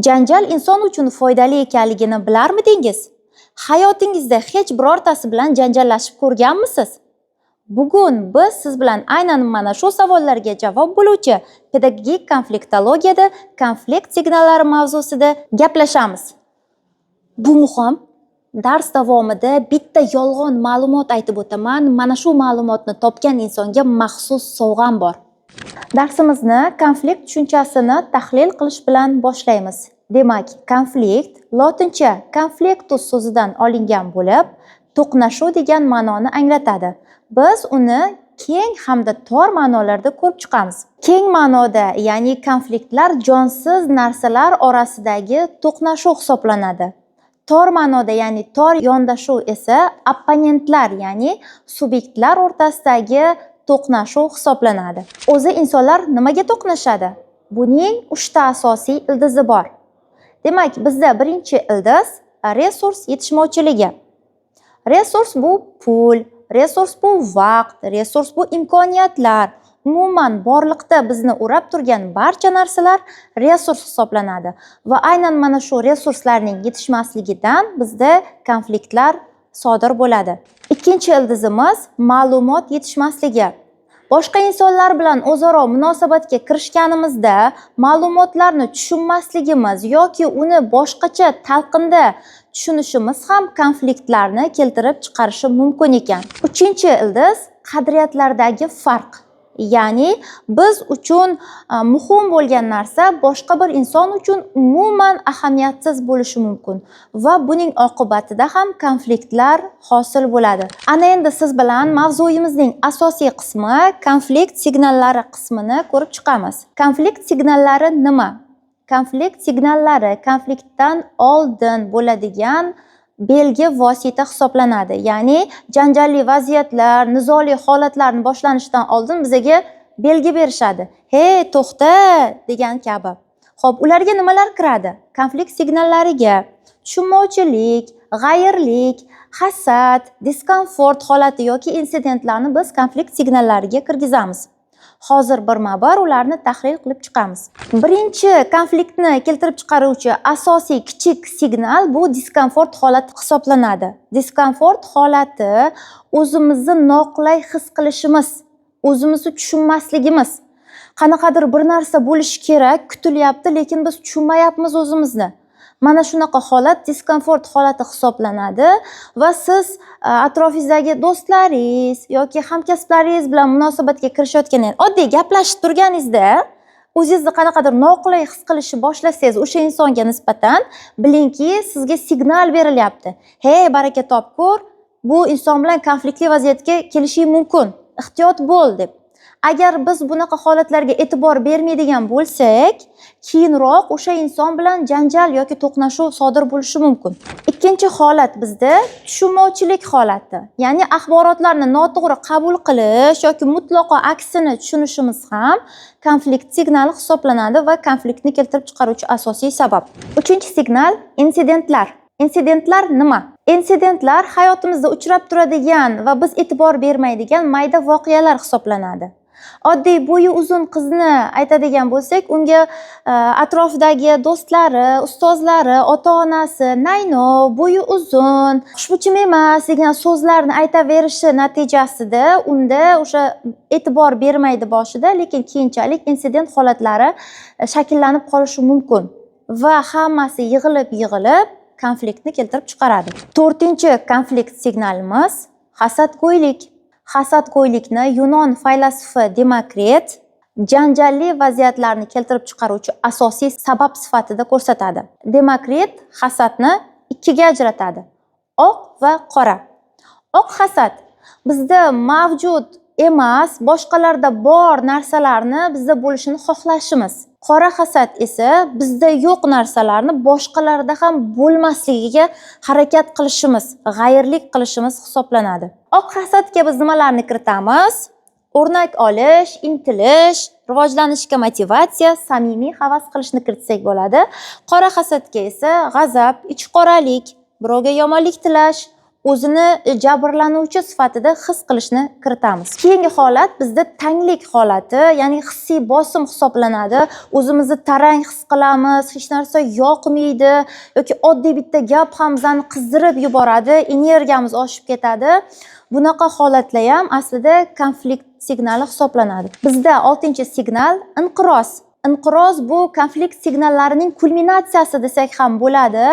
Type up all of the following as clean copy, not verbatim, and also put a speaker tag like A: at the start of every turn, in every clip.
A: Janjal inson uchun foydali ekanligini bilarmidingiz? Hayotingizda hech birortasi bilan janjallashib ko'rganmisiz? Bugun biz siz bilan aynan mana shu savollarga javob bo'luvchi pedagogik konfliktologiyada konflikt signallari mavzusida gaplashamiz. Bu muhim. Dars davomida bitta yolg'on ma'lumot aytib o'taman. Mana shu ma'lumotni topgan insonga maxsus sovg'am bor. Darsimizni konflikt tushunchasini tahlil qilish bilan boshlaymiz. Demak, konflikt lotincha conflictus so'zidan olingan bo'lib, to'qnashuv degan ma'noni anglatadi. Biz uni keng hamda tor ma'nolarda ko'rib chiqamiz. Keng ma'noda, ya'ni konfliktlar jonsiz narsalar orasidagi to'qnashuv hisoblanadi. Tor ma'noda, ya'ni tor yondashuv esa opponentlar, ya'ni subyektlar o'rtasidagi to'qnashuv hisoblanadi. O'zi insonlar nimaga to'qnashadi? Buning 3 ta asosiy ildizi bor. Demak, bizda birinchi ildiz resurs yetishmovchiligi. Resurs bu pul, resurs bu vaqt, resurs bu imkoniyatlar. Umuman borliqda bizni o'rab turgan barcha narsalar resurs hisoblanadi va aynan mana shu resurslarning yetishmasligidan bizda konfliktlar sodir bo'ladi. Ikkinchi ildizimiz ma'lumot yetishmasligi. Boshqa insonlar bilan o'zaro munosabatga kirishganimizda ma'lumotlarni tushunmasligimiz yoki uni boshqacha talqinda tushunishimiz ham konfliktlarni keltirib chiqarishi mumkin ekan. Uchinchi ildiz qadriyatlardagi farq. Ya'ni biz uchun muhim bo'lgan narsa boshqa bir inson uchun umuman ahamiyatsiz bo'lishi mumkin va buning oqibatida ham konfliktlar hosil bo'ladi. Ana endi siz bilan mavzuyimizning asosiy qismi konflikt signallari qismini ko'rib chiqamiz. Konflikt signallari nima? Konflikt signallari konfliktdan oldin bo'ladigan belgi vosita hisoblanadi. Ya'ni janjalli vaziyatlar, nizoli holatlarni boshlanishidan oldin bizga belgi berishadi. "Hey, to'xta" degan kabi. Xo'p, ularga nimalar kiradi? Konflikt signallariga tushunmovchilik, g'ayirlik, hasad, diskomfort holati yoki insidentlarni biz konflikt signallariga kirgizamiz. Hozir birma-bir ularni tahlil qilib chiqamiz. Birinchi konfliktni keltirib chiqaruvchi asosiy kichik signal bu diskomfort holati hisoblanadi. Diskomfort holati o'zimizni noqulay his qilishimiz, o'zimizni tushunmasligimiz. Qanaqadir bir narsa bo'lishi kerak, kutilyapti, lekin biz tushunmayapmiz o'zimizni. Mana shunaqa holat diskomfort holati hisoblanadi va siz atrofingizdagi do'stlaringiz yoki hamkasblaringiz bilan munosabatga kirishayotganda, oddiy gaplashib turganingizda o'zingizni qanaqadir noqulay his qilishni boshlasangiz, o'sha insonga nisbatan bilingki, sizga signal berilyapti. "Hey, baraka topkur, bu inson bilan konfliktli vaziyatga kelishing mumkin. Ehtiyot bo'l" deb. Agar biz bunaqa holatlarga e'tibor bermaydigan bo'lsak, keyinroq o'sha inson bilan janjal yoki to'qnashuv sodir bo'lishi mumkin. Ikkinchi holat bizda tushunmovchilik holati. Ya'ni axborotlarni noto'g'ri qabul qilish yoki mutlaqo aksini tushunishimiz ham konflikt signali hisoblanadi va konfliktni keltirib chiqaruvchi asosiy sabab. Uchinchi signal insidentlar. Insidentlar nima? Insidentlar hayotimizda uchrab turadigan va biz e'tibor bermaydigan mayda voqealar hisoblanadi. Oddiy bo'yi uzun qizni aytadigan bo'lsak, unga atrofidagi do'stlari, ustozlari, ota-onasi "Nayno, bo'yi uzun, xushbichim emas" degan so'zlarni aytaverishi natijasida unda o'sha e'tibor bermaydi boshida, lekin keyinchalik insident holatlari shakllanib qolishi mumkin va hammasi yig'ilib konfliktni keltirib chiqaradi. To'rtinchi konflikt signalimiz hasadgo'ylik. Hasadgo'ylikni Yunon faylasufi Demokrit janjalli vaziyatlarni keltirib chiqaruvchi asosiy sabab sifatida ko'rsatadi. Demokrit hasadni ikkiga ajratadi: oq va qora. Oq hasad bizda mavjud emas, boshqalarda bor narsalarni bizda bo'lishini xohlashimiz. Qora hasad esa bizda yo'q narsalarni boshqalarda ham bo'lmasligiga harakat qilishimiz, g'ayirlik qilishimiz hisoblanadi. Oq hasadga biz nimalarni kiritamiz? O'rnak olish, intilish, rivojlanishga motivatsiya, samimiy havas qilishni kiritsak bo'ladi. Qora hasadga esa g'azab, ichqoralik, birovga yomonlik tilash, o'zini jabrlanuvchi sifatida his qilishni kiritamiz. Keyingi holat bizda tanglik holati, ya'ni hissiy bosim hisoblanadi. O'zimizni tarang his qilamiz, hech narsa yoqmaydi yoki oddiy bitta gap ham bizani qizdirib yuboradi, energiyamiz oshib ketadi. Bunaqa holatlar ham aslida konflikt signali hisoblanadi. Bizda 6-signal inqiroz. Inqiroz bu konflikt signallarining kulminatsiyasi desak ham bo'ladi.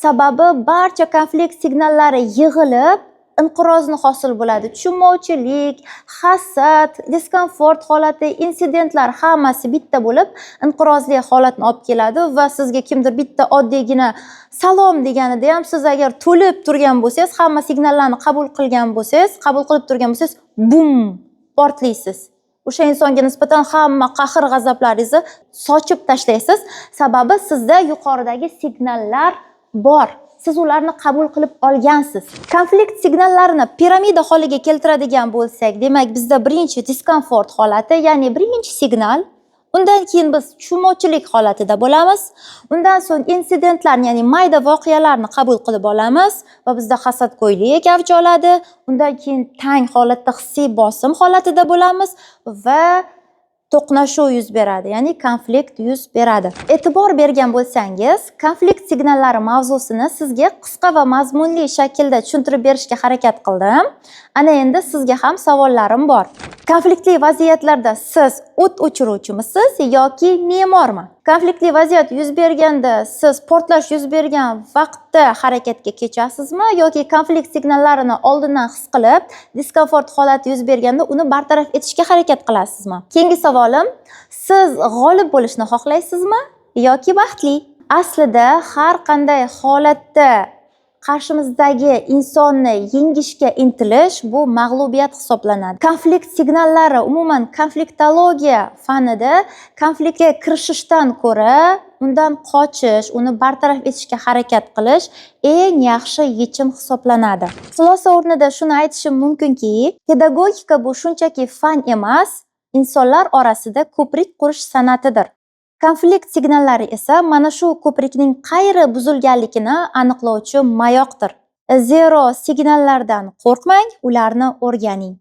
A: Sababi barcha konflikt signallari yig'ilib inqirozni hosil bo'ladi. Tushunmovchilik, hasad, diskomfort holati, insidentlar hammasi bitta bo'lib inqirozli holatni olib keladi va sizga kimdir bitta oddiygina salom deganida ham siz agar to'lib turgan bo'lsangiz, hamma signallarni qabul qilib turgan bo'lsangiz, bum, portlaysiz. O'sha insonga nisbatan hamma qahr g'azablaringizni sochib tashlaysiz. Sababi sizda yuqoridagi signallar bor. Siz ularni qabul qilib olgansiz. Konflikt signallarini piramida holiga keltiradigan bo'lsak, demak bizda birinchi diskomfort holati, ya'ni birinchi signal. Undan keyin biz tushunmovchilik holatida bo'lamiz. Undan so'ng insidentlar, ya'ni mayda voqealarni qabul qilib olamiz va bizda hasadgo'ylik avj oladi. Undan keyin tang holatda hissiy bosim holatida bo'lamiz va to'qnashuv yuz beradi, ya'ni konflikt yuz beradi. E'tibor bergan bo'lsangiz, konflikt signallari mavzusini sizga qisqa va mazmunli shaklda tushuntirib berishga harakat qildim. Ana endi sizga ham savollarim bor. Konfliktli vaziyatlarda siz o't o'chiruvchimisiz yoki me'mormi? Konfliktli vaziyat yuz berganda siz portlash yuz bergan vaqtda harakatga kechasizmi yoki konflikt signallarini oldindan his qilib, diskomfort holati yuz berganda uni bartaraf etishga harakat qilasizmi? Keyingi savolim, siz g'olib bo'lishni xohlaysizmi yoki baxtli? Aslida har qanday holatda qarshimizdagi insonni yengishga intilish bu mag'lubiyat hisoblanadi. Konflikt signallari umuman konfliktologiya fanida konfliktga kirishishdan ko'ra undan qochish, uni bartaraf etishga harakat qilish eng yaxshi yechim hisoblanadi. Xulosa o'rnida shuni aytishim mumkinki, pedagogika bu shunchaki fan emas, insonlar orasida ko'prik qurish san'atidir. Konflikt signallari esa mana shu ko'prikning qayeri buzilganligini aniqlovchi mayoqdir. Zero signallardan qo'rqmang, ularni o'rganing.